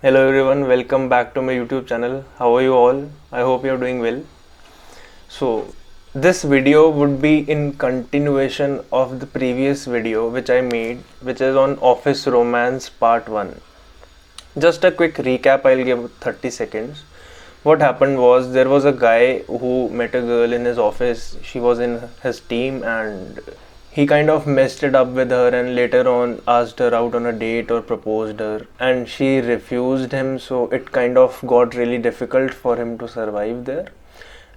Hello everyone, welcome back to my YouTube channel. How are you all? I hope you're doing well. So, this video would be in continuation of the previous video which I made, which is on Office Romance Part 1. Just a quick recap, I'll give 30 seconds. What happened was there was a guy who met a girl in his office. She was in his team and he kind of messed it up with her and later on asked her out on a date or proposed her and she refused him, so it kind of got really difficult for him to survive there.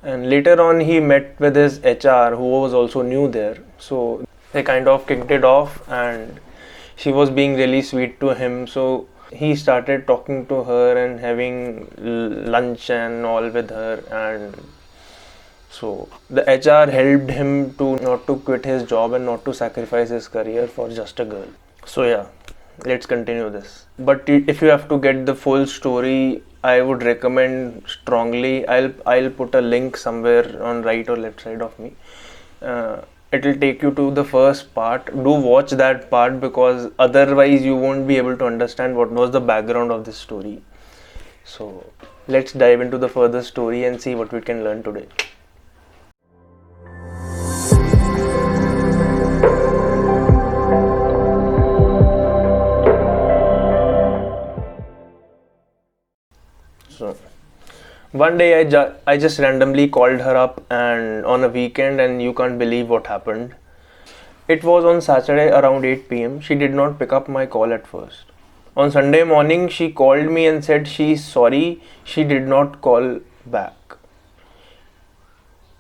And later on he met with his HR who was also new there, so they kind of kicked it off and she was being really sweet to him, so he started talking to her and having lunch and all with her. And so the HR helped him to not to quit his job and not to sacrifice his career for just a girl. So yeah, let's continue this. But if you have to get the full story, I would recommend strongly. I'll put a link somewhere on right or left side of me. It will take you to the first part. Do watch that part because otherwise you won't be able to understand what was the background of this story. So let's dive into the further story and see what we can learn today. So one day I just randomly called her up and on a weekend, and you can't believe what happened. It was on Saturday around 8 p.m. She did not pick up my call at first. On Sunday morning she called me and said she's sorry she did not call back.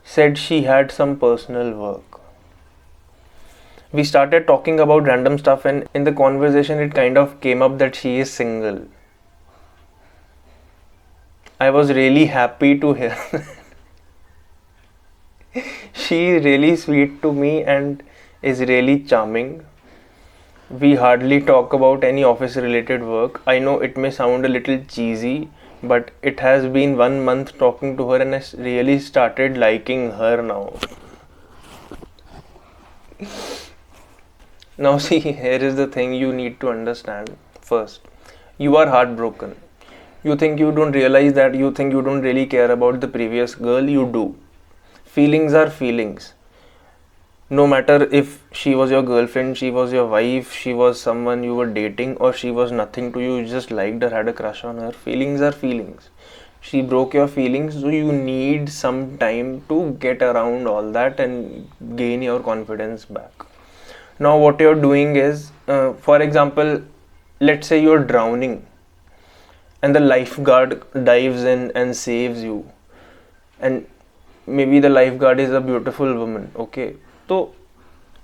Said she had some personal work. We started talking about random stuff and in the conversation it kind of came up that she is single. I was really happy to hear she is really sweet to me and is really charming. We hardly talk about any office related work. I know it may sound a little cheesy, but it has been 1 month talking to her and I really started liking her now. Now see, here is the thing you need to understand. First, you are heartbroken. You think you don't realize that, you think you don't really care about the previous girl. You do. Feelings are feelings. No matter if she was your girlfriend, she was your wife, she was someone you were dating, or she was nothing to you, you just liked her, had a crush on her. Feelings are feelings. She broke your feelings, so you need some time to get around all that and gain your confidence back. Now what you're doing is, for example, let's say you're drowning and the lifeguard dives in and saves you, and maybe the lifeguard is a beautiful woman, okay, so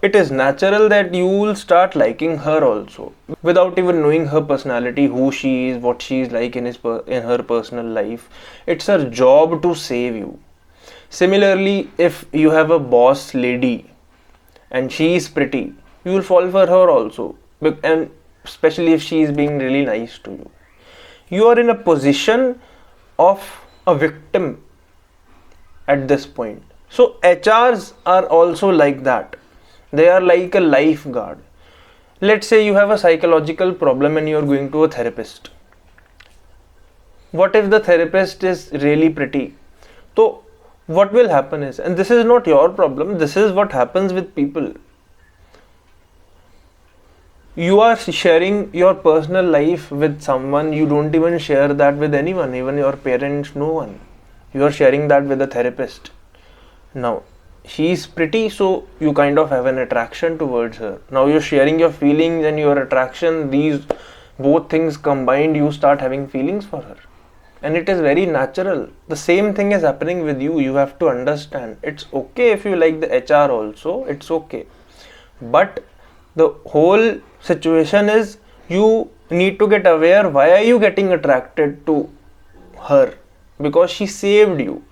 it is natural that you will start liking her also without even knowing her personality, who she is, what she is like in her personal life. It's her job to save you. Similarly, if you have a boss lady and she is pretty, you will fall for her also, and especially if she is being really nice to you. You are in a position of a victim at this point. So HRs are also like that. They are like a lifeguard. Let's say you have a psychological problem and you are going to a therapist. What if the therapist is really pretty? So what will happen is, and this is not your problem, this is what happens with people. You are sharing your personal life with someone, you don't even share that with anyone, even your parents, no one. You are sharing that with a therapist. Now, she is pretty, so you kind of have an attraction towards her. Now you're sharing your feelings and your attraction, these both things combined, you start having feelings for her. And it is very natural. The same thing is happening with you. You have to understand. It's okay if you like the HR also, it's okay. But the whole situation is you need to get aware, why are you getting attracted to her? Because she saved you,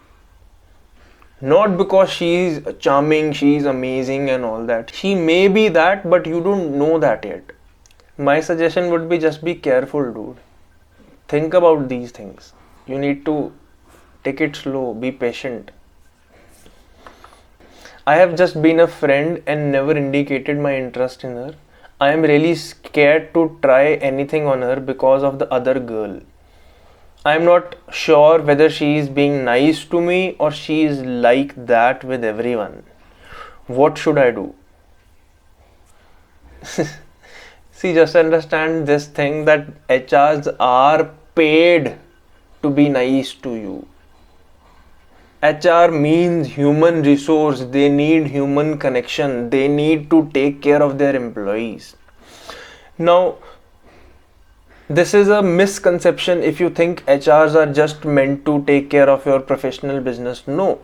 not because she is charming, she is amazing and all that. She may be that, but you don't know that yet. My suggestion would be just be careful, dude. Think about these things. You need to take it slow, be patient. I have just been a friend and never indicated my interest in her. I am really scared to try anything on her because of the other girl. I'm not sure whether she is being nice to me or she is like that with everyone. What should I do? See, just understand this thing that HRs are paid to be nice to you. HR means human resource. They need human connection. They need to take care of their employees. Now, this is a misconception if you think HRs are just meant to take care of your professional business. No.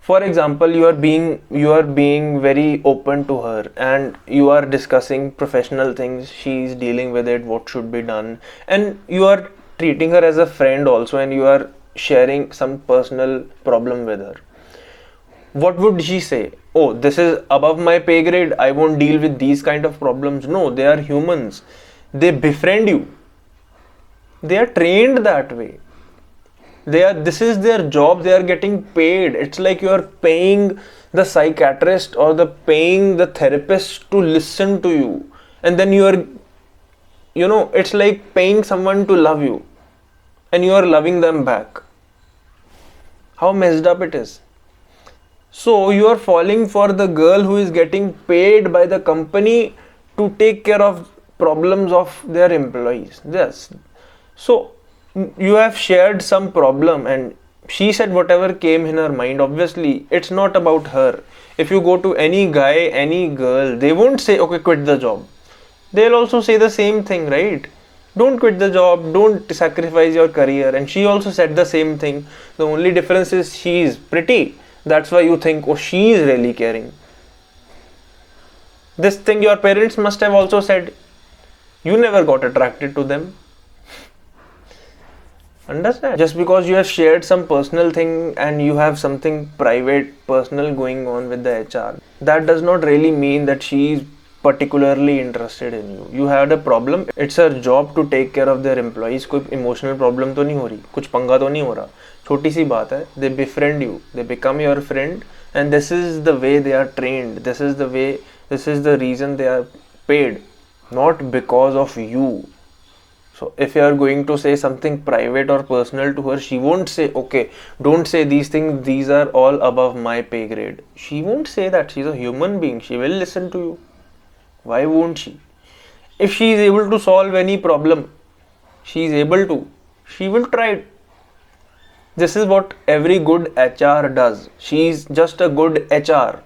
For example, you are being very open to her and you are discussing professional things. She is dealing with it, what should be done, and you are treating her as a friend also, and you are sharing some personal problem with her. What would she say? Oh, this is above my pay grade, I won't deal with these kind of problems. No, they are humans. They befriend you. They are trained that way. This is their job. They are getting paid. It's like you are paying the psychiatrist or paying the therapist to listen to you, and then it's like paying someone to love you and you are loving them back. How messed up it is. So you are falling for the girl who is getting paid by the company to take care of problems of their employees. Yes. So you have shared some problem and she said whatever came in her mind. Obviously, it's not about her. If you go to any guy, any girl, they won't say, okay, quit the job. They'll also say the same thing, right? Don't quit the job, don't sacrifice your career. And she also said the same thing. The only difference is she is pretty. That's why you think, oh, she is really caring. This thing your parents must have also said. You never got attracted to them. Understand? Just because you have shared some personal thing and you have something private, personal going on with the HR, that does not really mean that she is particularly interested in you. You had a problem. It's her job to take care of their employees. कोई emotional problem तो नहीं हो रही, कुछ पंगा तो नहीं हो रहा. छोटी सी बात है. They befriend you. They become your friend, and this is the way they are trained. This is the reason they are paid, not because of you. So if you are going to say something private or personal to her, she won't say, okay, don't say these things, these are all above my pay grade. She won't say that. She's a human being. She will listen to you. Why won't she? If she is able to solve any problem, she is able to, she will try it. This is what every good HR does. She is just a good HR.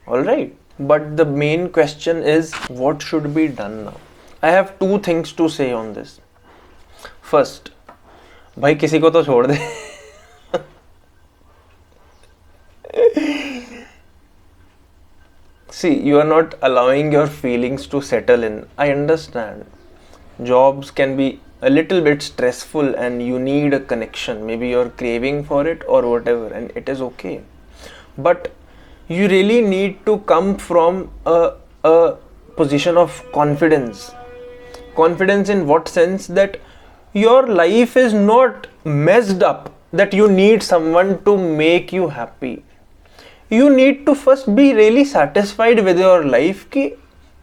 Alright. But the main question is, what should be done now? I have two things to say on this. First, भाई किसी को तो छोड़ दे. See, you are not allowing your feelings to settle in. I understand. Jobs can be a little bit stressful and you need a connection. Maybe you're craving for it or whatever, and it is okay. But you really need to come from a position of confidence. Confidence in what sense? That your life is not messed up, that you need someone to make you happy. You need to first be really satisfied with your life. Ki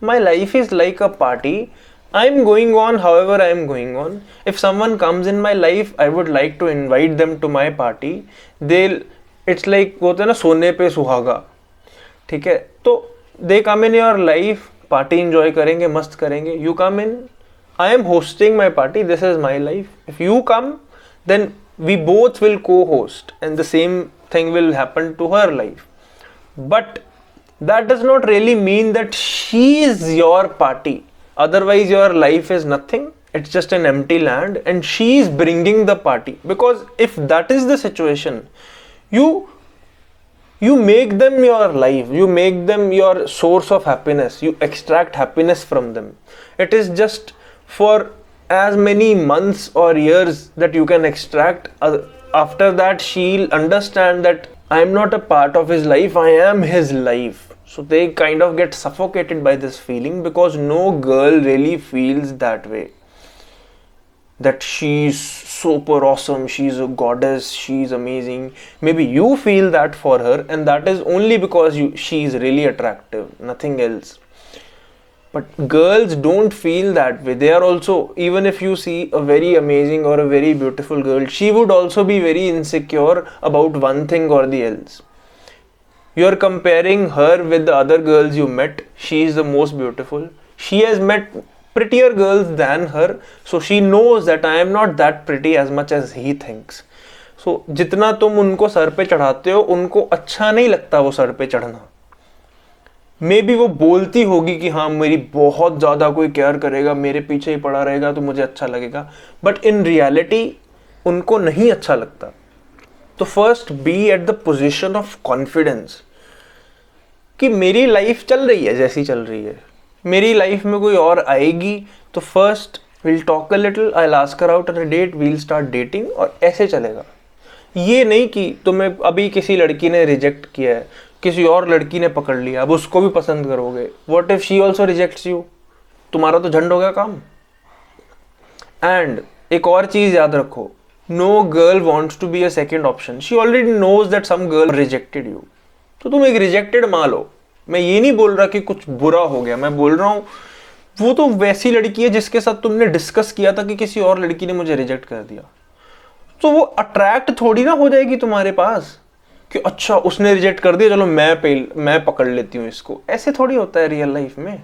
my life is like a party. I am going on however I am going on. If someone comes in my life, I would like to invite them to my party. It's like होता है ना सोने पे सुहागा. ठीक है, तो they come in your life, party enjoy करेंगे, मस्त करेंगे. You come in, I am hosting my party, this is my life. If you come, then we both will co-host and the same thing will happen to her life. But that does not really mean that she is your party. Otherwise your life is nothing. It's just an empty land and she is bringing the party. Because if that is the situation, you make them your life. You make them your source of happiness. You extract happiness from them. It is just for as many months or years that you can extract. After that, she'll understand that I am not a part of his life, I am his life. So they kind of get suffocated by this feeling, because no girl really feels that way. That she's super awesome, she's a goddess, she's amazing. Maybe you feel that for her, and that is only because she is really attractive, nothing else. But girls don't feel that way. They are also, even if you see a very amazing or a very beautiful girl, she would also be very insecure about one thing or the else. You are comparing her with the other girls you met. She is the most beautiful. She has met prettier girls than her, so she knows that I am not that pretty as much as he thinks. So जितना तुम उनको sir पे चढ़ाते हो, उनको अच्छा नहीं लगता वो सर पे चढ़ना. मे बी वो बोलती होगी कि हाँ मेरी बहुत ज़्यादा कोई केयर करेगा, मेरे पीछे ही पड़ा रहेगा तो मुझे अच्छा लगेगा, बट इन रियलिटी उनको नहीं अच्छा लगता. तो first be at the position of confidence कि मेरी लाइफ चल रही है जैसी चल रही है, मेरी लाइफ में कोई और आएगी तो first will talk a little, I will ask her out on a date, we'll start dating, और ऐसे चलेगा. ये नहीं कि तुम्हें अभी किसी लड़की ने रिजेक्ट किया है, किसी और लड़की ने पकड़ लिया, अब उसको भी पसंद करोगे. What if she also rejects you? तुम्हारा तो झंड हो गया काम. एंड एक और चीज याद रखो, no girl wants to be a second option. She already knows that some girl rejected you. तो तुम एक रिजेक्टेड मान लो. मैं ये नहीं बोल रहा कि कुछ बुरा हो गया, मैं बोल रहा हूं वो तो वैसी लड़की है जिसके साथ तुमने डिस्कस किया था कि किसी और लड़की ने मुझे रिजेक्ट कर दिया, तो वो अट्रैक्ट थोड़ी ना हो जाएगी तुम्हारे पास कि अच्छा उसने रिजेक्ट कर दिया, चलो मैं पकड़ लेती हूँ इसको. ऐसे थोड़ी होता है रियल लाइफ में.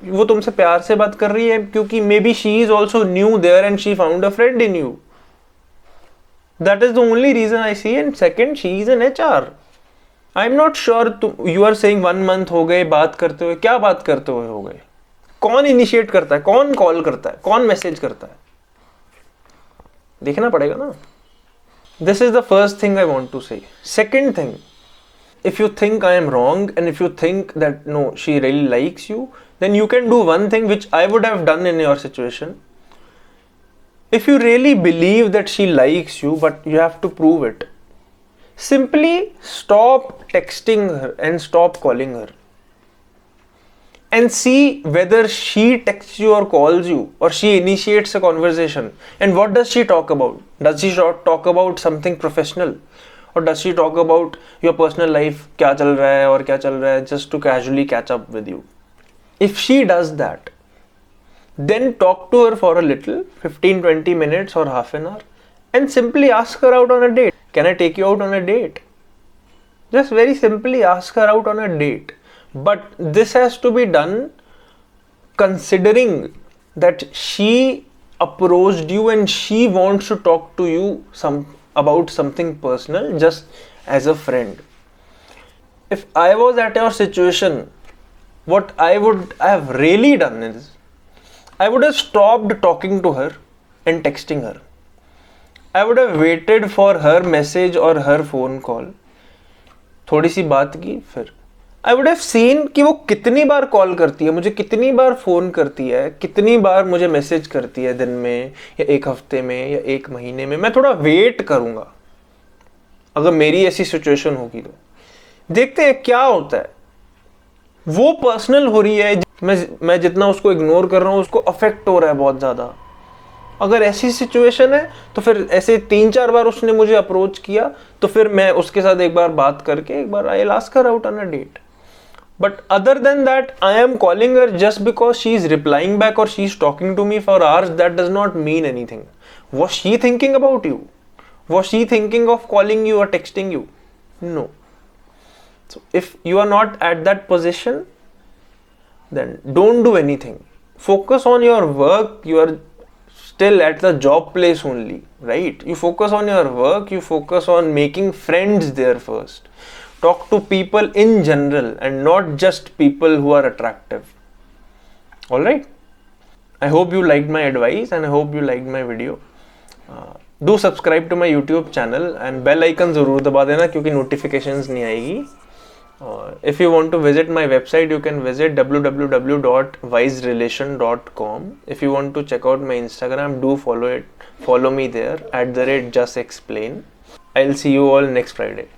वो तुमसे प्यार से बात कर रही है क्योंकि maybe she is also new there and she found a friend in you. That is the only reason I see. And second, she is an HR. I am not sure. You are saying 1 month हो गए बात करते हुए. क्या बात करते हुए हो गए? कौन इनिशिएट करता है, कौन कॉल करता है, कौन मैसेज करता है? देखना पड़ेगा ना. This is the first thing I want to say. Second thing, if you think I am wrong and if you think that no, she really likes you, then you can do one thing which I would have done in your situation. If you really believe that she likes you, but you have to prove it, simply stop texting her and stop calling her. And see whether she texts you or calls you or she initiates a conversation. And what does she talk about? Does she talk about something professional? Or does she talk about your personal life? क्या चल रहा है और क्या चल रहा है, just to casually catch up with you. If she does that, then talk to her for a little, 15-20 minutes or half an hour, and simply ask her out on a date. Can I take you out on a date? Just very simply ask her out on a date. But this has to be done considering that she approached you and she wants to talk to you about something personal, just as a friend. If I was at your situation, what I would have really done is I would have stopped talking to her and texting her. I would have waited for her message or her phone call. थोड़ी सी बात की, फिर I would have seen कि वो कितनी बार call करती है मुझे, कितनी बार फ़ोन करती है, कितनी बार मुझे मैसेज करती है दिन में या 1 हफ्ते में या 1 महीने में. मैं थोड़ा वेट करूँगा अगर मेरी ऐसी सिचुएशन होगी तो. देखते हैं क्या होता है. वो पर्सनल हो रही है, मैं जितना उसको इग्नोर कर रहा हूँ उसको अफेक्ट हो रहा है बहुत ज़्यादा. अगर ऐसी सिचुएशन है तो फिर ऐसे 3-4 बार उसने मुझे अप्रोच किया तो फिर मैं उसके साथ एक बार बात करके एक बार I will ask her out on a date. But other than that, I am calling her just because she is replying back or she is talking to me for hours. That does not mean anything. Was she thinking about you? Was she thinking of calling you or texting you? No. So if you are not at that position, then don't do anything. Focus on your work. You are still at the job place only, right? You focus on your work. You focus on making friends there first. Talk to people in general and not just people who are attractive. Alright? I hope you liked my advice and I hope you liked my video. Do subscribe to my YouTube channel and bell icon ज़रूर दबा देना क्योंकि notifications नहीं आएगी. If you want to visit my website, you can visit www.wiserelation.com. If you want to check out my Instagram, do follow me there @jasexplain. I'll see you all next Friday.